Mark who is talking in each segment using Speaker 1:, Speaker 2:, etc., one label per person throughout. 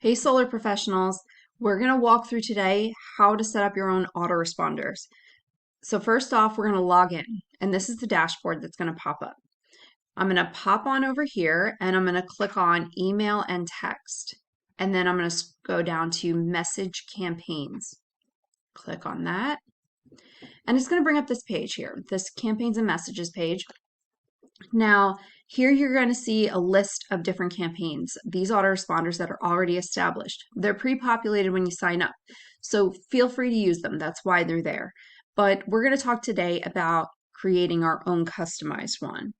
Speaker 1: Hey, solar professionals. We're going to walk through today how to set up your own autoresponders. So first off, we're going to log in, and this is the dashboard that's going to pop up. I'm going to pop on over here, and I'm going to click on email and text. And then I'm going to go down to message campaigns. Click on that. And it's going to bring up this page here, this campaigns and messages page. Now, here you're going to see a list of different campaigns, these autoresponders that are already established. They're pre-populated when you sign up, so feel free to use them. That's why they're there. But we're going to talk today about creating our own customized one.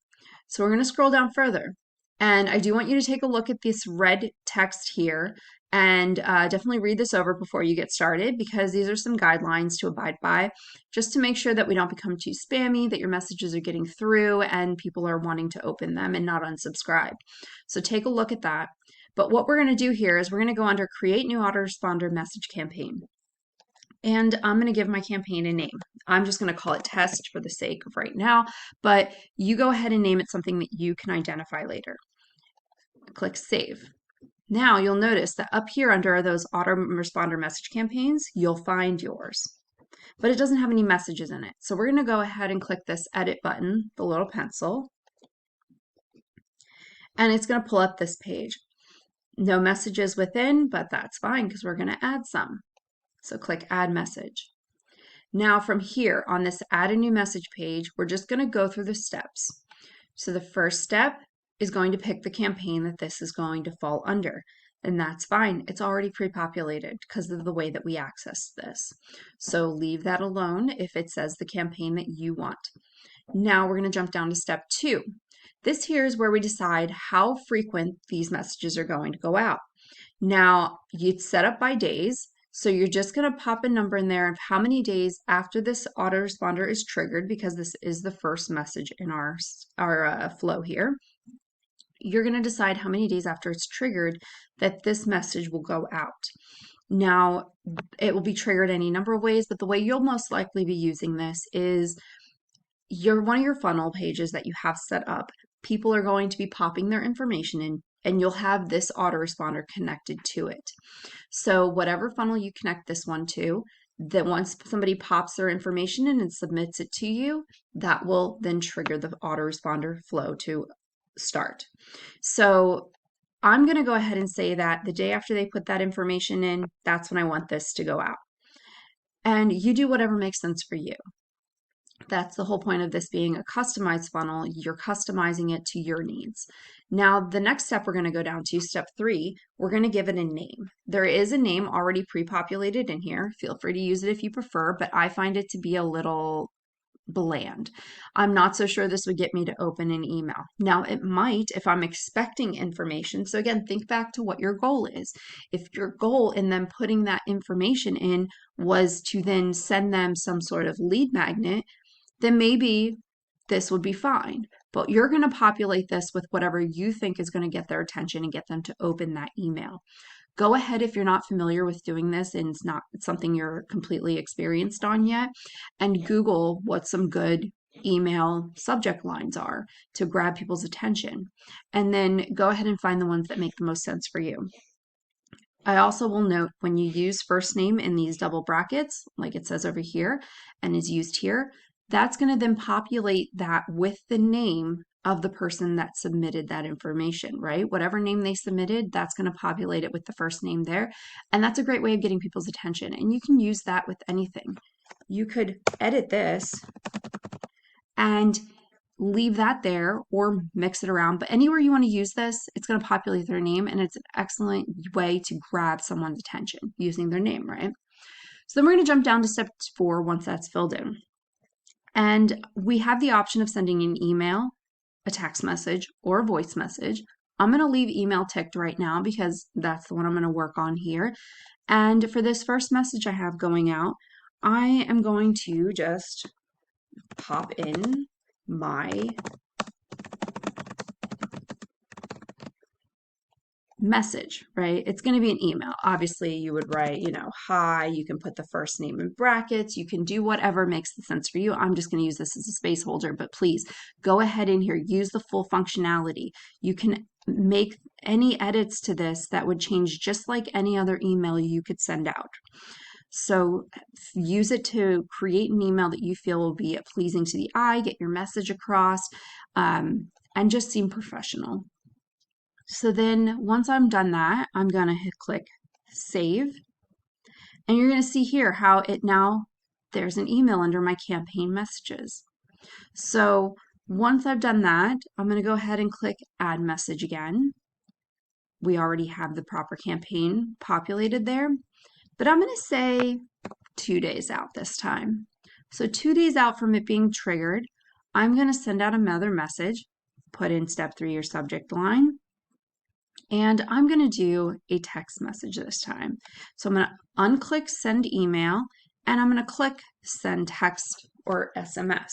Speaker 1: So we're going to scroll down further. And I do want you to take a look at this red text here and definitely read this over before you get started, because these are some guidelines to abide by just to make sure that we don't become too spammy, that your messages are getting through and people are wanting to open them and not unsubscribe. So take a look at that. But what we're going to do here is we're going to go under Create New Autoresponder Message Campaign. And I'm going to give my campaign a name. I'm just going to call it Test for the sake of right now, but you go ahead and name it something that you can identify later. Click Save. Now you'll notice that up here under those autoresponder message campaigns, you'll find yours. But it doesn't have any messages in it. So we're going to go ahead and click this Edit button, the little pencil, and it's going to pull up this page. No messages within, but that's fine because we're going to add some. So click Add Message. Now from here on this Add a New Message page, we're just going to go through the steps. So the first step is going to pick the campaign that this is going to fall under. And that's fine. It's already pre-populated because of the way that we access this. So leave that alone if it says the campaign that you want. Now we're going to jump down to step 2. This here is where we decide how frequent these messages are going to go out. Now, it's set up by days. So you're just going to pop a number in there of how many days after this autoresponder is triggered, because this is the first message in our flow here. You're going to decide how many days after it's triggered that this message will go out. Now, it will be triggered any number of ways, but the way you'll most likely be using this is one of your funnel pages that you have set up. People are going to be popping their information in, and you'll have this autoresponder connected to it. So whatever funnel you connect this one to, that once somebody pops their information in and submits it to you, that will then trigger the autoresponder flow to start. So I'm going to go ahead and say that the day after they put that information in, that's when I want this to go out. And you do whatever makes sense for you. That's the whole point of this being a customized funnel. You're customizing it to your needs. Now, the next step we're going to go down to, step 3, we're going to give it a name. There is a name already pre-populated in here. Feel free to use it if you prefer, but I find it to be a little bland. I'm not so sure this would get me to open an email. Now, it might if I'm expecting information. So again, think back to what your goal is. If your goal in them putting that information in was to then send them some sort of lead magnet, then maybe this would be fine. But you're going to populate this with whatever you think is going to get their attention and get them to open that email. Go ahead if you're not familiar with doing this and it's not something you're completely experienced on yet, and Google what some good email subject lines are to grab people's attention. And then go ahead and find the ones that make the most sense for you. I also will note when you use first name in these double brackets, like it says over here and is used here, that's going to then populate that with the name of the person that submitted that information, right? Whatever name they submitted, that's going to populate it with the first name there. And that's a great way of getting people's attention. And you can use that with anything. You could edit this and leave that there or mix it around. But anywhere you want to use this, it's going to populate their name, and it's an excellent way to grab someone's attention using their name, right? So then we're going to jump down to step 4 once that's filled in. And we have the option of sending an email, a text message, or a voice message. I'm going to leave email ticked right now because that's the one I'm going to work on here. And for this first message I have going out, I am going to just pop in my message, right? It's going to be an email. Obviously, you would write, hi, you can put the first name in brackets, you can do whatever makes the sense for you. I'm just going to use this as a space holder, but please go ahead in here, use the full functionality. You can make any edits to this that would change just like any other email you could send out. So use it to create an email that you feel will be pleasing to the eye, get your message across, and just seem professional. So then once I'm done that, I'm going to click save. And you're going to see here how there's an email under my campaign messages. So once I've done that, I'm going to go ahead and click add message again. We already have the proper campaign populated there, but I'm going to say 2 days out this time. So 2 days out from it being triggered, I'm going to send out another message, put in step 3 your subject line, and I'm going to do a text message this time. So I'm going to unclick send email and I'm going to click send text or SMS.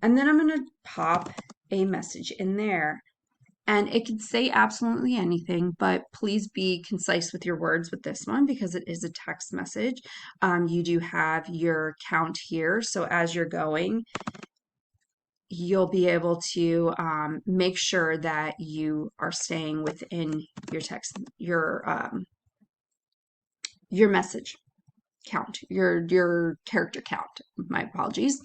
Speaker 1: And then I'm going to pop a message in there. And it can say absolutely anything, but please be concise with your words with this one because it is a text message. You do have your count here. So as you're going, you'll be able to make sure that you are staying within your text, your message count, your character count. My apologies.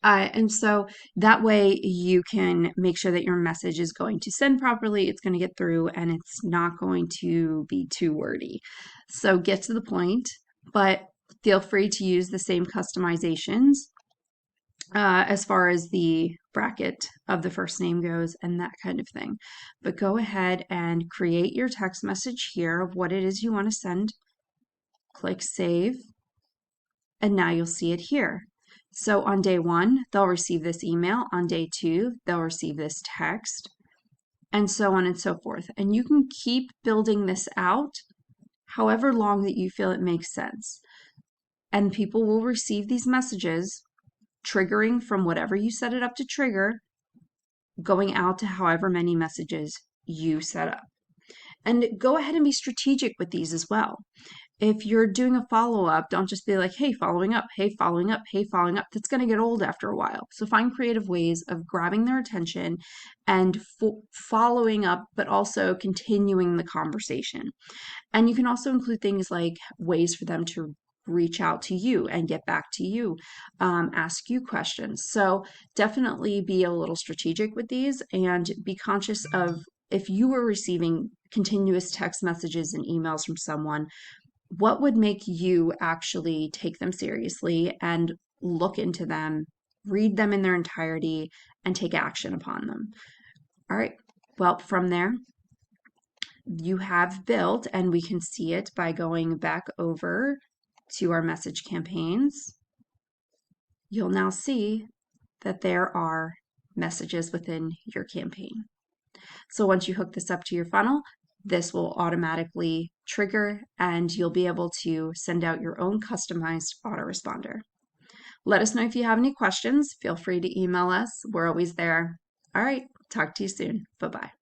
Speaker 1: And so that way you can make sure that your message is going to send properly, it's going to get through, and it's not going to be too wordy. So get to the point, but feel free to use the same customizations as far as the bracket of the first name goes and that kind of thing. But go ahead and create your text message here of what it is you want to send. Click save, and now you'll see it here. So on day 1, they'll receive this email. On day 2, they'll receive this text, and so on and so forth. And you can keep building this out however long that you feel it makes sense. And people will receive these messages triggering from whatever you set it up to trigger, going out to however many messages you set up. And go ahead and be strategic with these as well. If you're doing a follow-up, don't just be like, hey, following up, hey, following up, hey, following up. That's going to get old after a while. So find creative ways of grabbing their attention and following up, but also continuing the conversation. And you can also include things like ways for them to reach out to you and get back to you, ask you questions. So definitely be a little strategic with these and be conscious of if you were receiving continuous text messages and emails from someone, what would make you actually take them seriously and look into them, read them in their entirety, and take action upon them. All right, well, from there, you have built, and we can see it by going back over to our message campaigns. You'll now see that there are messages within your campaign. So once you hook this up to your funnel, this will automatically trigger and you'll be able to send out your own customized autoresponder. Let us know if you have any questions. Feel free to email us. We're always there. All right, talk to you soon. Bye-bye.